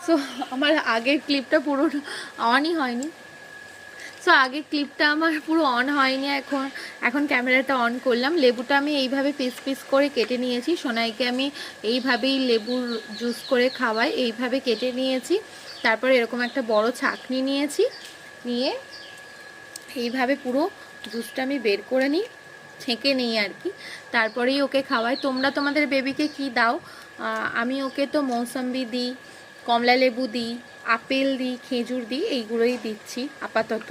So আমার আগের ক্লিপটা পুরো অনই হয়নি। সো আগের ক্লিপটা আমার পুরো অন হয়নি, এখন ক্যামেরাটা অন করলাম। লেবুটা আমি এইভাবে পিস পিস করে কেটে নিয়েছি। সোনাইকে আমি এইভাবেই লেবুর জুস করে খাওয়াই, এইভাবে কেটে নিয়েছি। তারপর এরকম একটা বড় ছাঁকনি নিয়েছি, নিয়ে এইভাবে পুরো জুসটা আমি বের করে নিই, ছেঁকে নিই আর কি, তারপরেই ওকে খাওয়াই। তোমরা তোমাদের বেবিকে কি দাও? আমি ওকে তো মৌসম্বি দিই, কমলা লেবু দিই, আপেল দিই, খেজুর দিই, এইগুলোই দিচ্ছি আপাতত।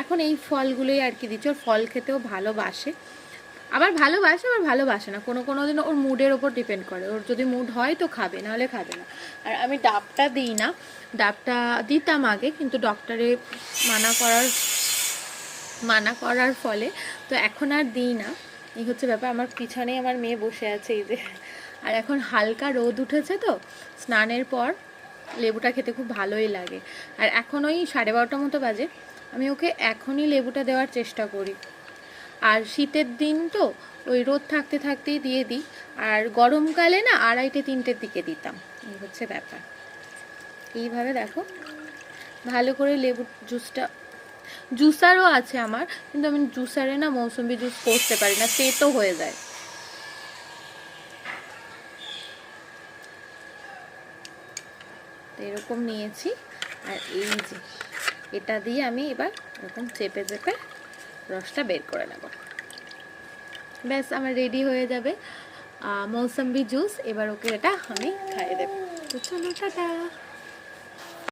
এখন এই ফলগুলোই আর কি দিচ্ছি। ওর ফল খেতেও ভালোবাসে, আবার ভালোবাসে আবার ভালোবাসে না, কোনো দিন ওর মুডের ওপর ডিপেন্ড করে। ওর যদি মুড হয় তো খাবে, নাহলে খাবে না। আর আমি ডাবটা দিই না, ডাবটা দিতাম আগে, কিন্তু ডক্টরে মানা করার ফলে তো এখন আর দিই না। এই হচ্ছে ব্যাপার। আমার পিছনে আমার মেয়ে বসে আছে এই যে। আর এখন হালকা রোদ উঠেছে তো, স্নানের পর লেবুটা খেতে খুব ভালোই লাগে। আর এখন ওই 12:30 মতো বাজে, আমি ওকে এখনই লেবুটা দেওয়ার চেষ্টা করি। আর শীতের দিন তো ওই রোদ থাকতে থাকতেই দিয়ে দিই, আর গরমকালে না 2:30-3টের দিকে দিতাম। এই হচ্ছে ব্যাপার। এইভাবে দেখো ভালো করে লেবুর জুসটা, জুসারও আছে আমার, কিন্তু আমি জুসারে না মৌসুমি জুস করতে পারি না, তেতো হয়ে যায়। এরকম নিয়েছি, আর এই যে এটা দিয়ে আমি এবার এরকম চেপে চেপে রসটা বের করে নেব। ব্যাস আমার রেডি হয়ে যাবে মৌসম্বি জুস। এবার ওকে এটা আমি খাইয়ে দেবো। তো চলো, টাটা।